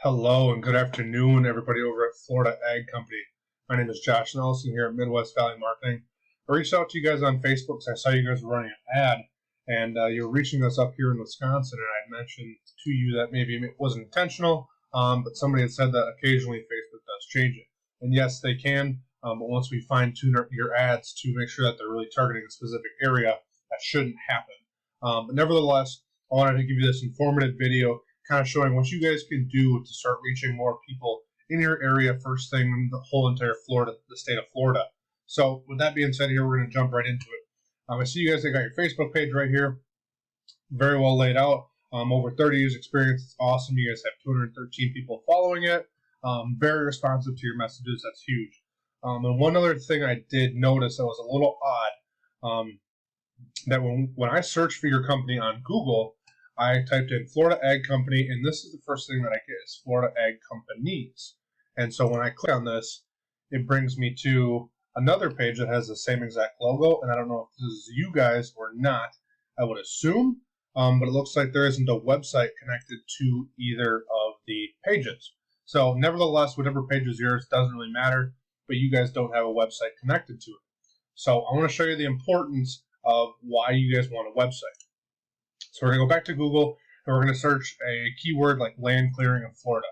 Hello and good afternoon, everybody over at Florida Ag Company. My name is Josh Nelson here at Midwest Valley Marketing. I reached out to you guys on Facebook because I saw you guys were running an ad, and you were reaching us up here in Wisconsin, and I had mentioned to you that maybe it wasn't intentional, but somebody had said that occasionally Facebook does change it. And yes, they can, but once we fine-tune your ads to make sure that they're really targeting a specific area, that shouldn't happen. But nevertheless, I wanted to give you this informative video kind of showing what you guys can do to start reaching more people in your area first thing in the whole entire Florida, the state of Florida. So with that being said here, we're going to jump right into it. I see you guys have got your Facebook page right here. Very well laid out. Over 30 years experience. It's awesome. You guys have 213 people following it. Very responsive to your messages. That's huge. And one other thing I did notice that was a little odd, that when I search for your company on Google, I typed in Florida Ag Company, and this is the first thing that I get is Florida Ag Companies. And so when I click on this, it brings me to another page that has the same exact logo, and I don't know if this is you guys or not. I would assume, but it looks like there isn't a website connected to either of the pages. So nevertheless, whatever page is yours doesn't really matter, but you guys don't have a website connected to it. So I want to show you the importance of why you guys want a website. So we're going to go back to Google, and we're going to search a keyword like land clearing in Florida.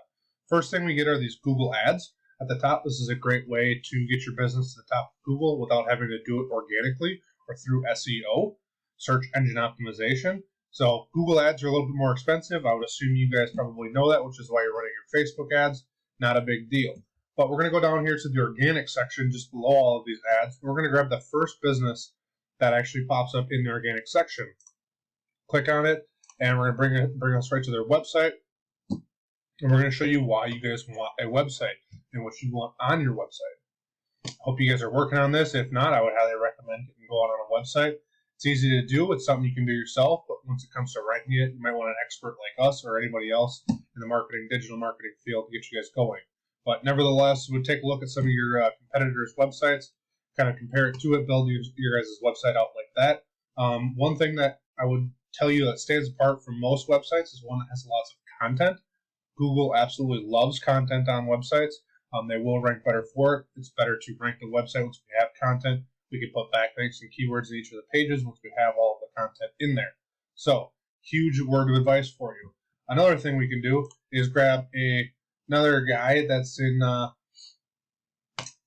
First thing we get are these Google ads. At the top, this is a great way to get your business to the top of Google without having to do it organically or through SEO, search engine optimization. So Google ads are a little bit more expensive. I would assume you guys probably know that, which is why you're running your Facebook ads. Not a big deal. But we're going to go down here to the organic section just below all of these ads. We're going to grab the first business that actually pops up in the organic section. Click on it, and we're going to bring us right to their website, and we're going to show you why you guys want a website and what you want on your website. Hope you guys are working on this. If not, I would highly recommend getting going on a website. It's easy to do. It's something you can do yourself, but once it comes to writing it, you might want an expert like us or anybody else in the digital marketing field to get you guys going. But nevertheless, we'll take a look at some of your competitors' websites, kind of compare it to it, build your guys' website out like that. One thing that I would tell you that stands apart from most websites is one that has lots of content. Google absolutely loves content on websites. They will rank better for it. It's better to rank the website once we have content. We can put backlinks and keywords in each of the pages once we have all of the content in there. So, huge word of advice for you. Another thing we can do is grab another guy that's in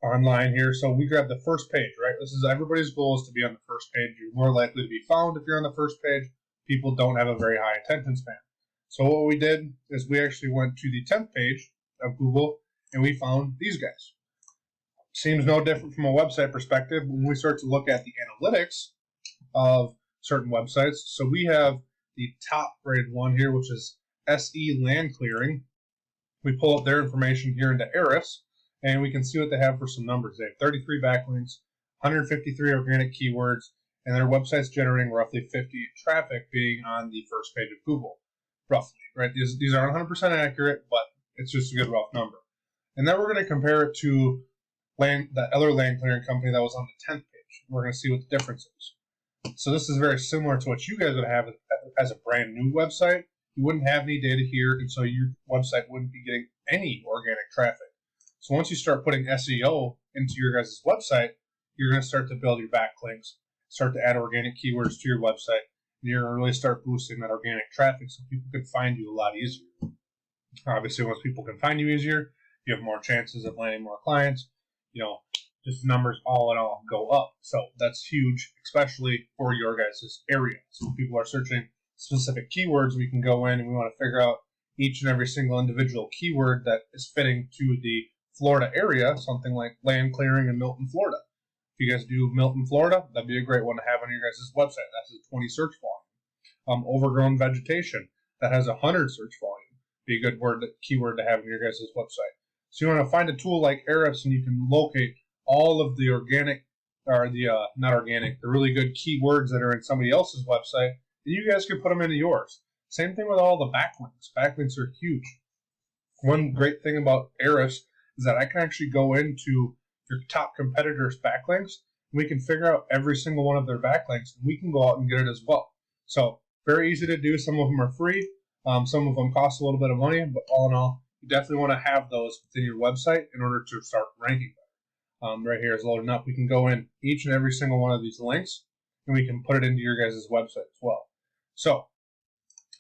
online here. So we grab the first page, right? This is everybody's goal is to be on the first page. You're more likely to be found if you're on the first page. People don't have a very high attention span. So what we did is we actually went to the 10th page of Google and we found these guys. Seems no different from a website perspective when we start to look at the analytics of certain websites. So we have the top rated one here, which is SE Land Clearing. We pull up their information here into Ahrefs, and we can see what they have for some numbers. They have 33 backlinks, 153 organic keywords, and their website's generating roughly 50 traffic being on the first page of Google, roughly, right? These aren't 100% accurate, but it's just a good rough number. And then we're going to compare it to that other land clearing company that was on the 10th page. We're going to see what the difference is. So this is very similar to what you guys would have as a brand new website. You wouldn't have any data here, and so your website wouldn't be getting any organic traffic. So once you start putting SEO into your guys' website, you're going to start to build your backlinks, start to add organic keywords to your website, and you're going to really start boosting that organic traffic so people can find you a lot easier. Obviously, once people can find you easier, you have more chances of landing more clients. Just numbers all in all go up. So that's huge, especially for your guys' area. So when people are searching specific keywords, we can go in and we want to figure out each and every single individual keyword that is fitting to the Florida area, something like land clearing in Milton, Florida. If you guys do Milton, Florida, that'd be a great one to have on your guys' website. That's a 20 search volume. Overgrown vegetation, that has 100 search volume. Be a good keyword to have on your guys' website. So you want to find a tool like Ahrefs, and you can locate all of the organic, or the the really good keywords that are in somebody else's website, and you guys can put them into yours. Same thing with all the backlinks. Backlinks are huge. One great thing about Ahrefs is that I can actually go into your top competitors' backlinks, and we can figure out every single one of their backlinks, and we can go out and get it as well. So very easy to do. Some of them are free. Some of them cost a little bit of money, but all in all, you definitely want to have those within your website in order to start ranking them. Right here is loading up. We can go in each and every single one of these links, and we can put it into your guys' website as well. So,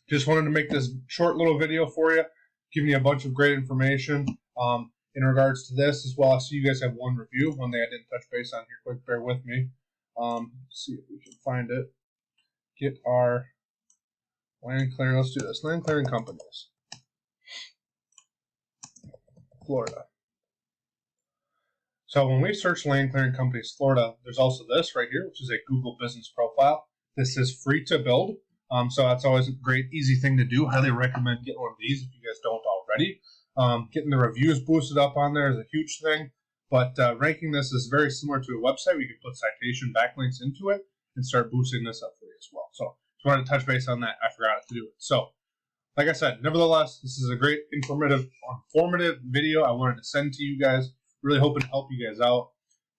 just wanted to make this short little video for you, giving you a bunch of great information in regards to this as well. I see you guys have one review, one thing I didn't touch base on here. Quick, bear with me. Let's see if we can find it. Get our land clearing. Let's do this. Land clearing companies. Florida. So when we search land clearing companies Florida, there's also this right here, which is a Google business profile. This is free to build. So that's always a great, easy thing to do. Highly recommend getting one of these if you guys don't already. Getting the reviews boosted up on there is a huge thing. But ranking this is very similar to a website. We can put citation backlinks into it and start boosting this up for you as well. So just wanted to touch base on that. I forgot to do it. So like I said, nevertheless, this is a great informative video I wanted to send to you guys. Really hoping to help you guys out.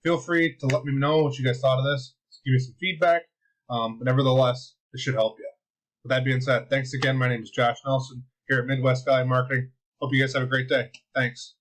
Feel free to let me know what you guys thought of this. Just give me some feedback. But nevertheless, it should help you. With that being said, thanks again. My name is Josh Nelson here at Midwest Valley Marketing. Hope you guys have a great day. Thanks.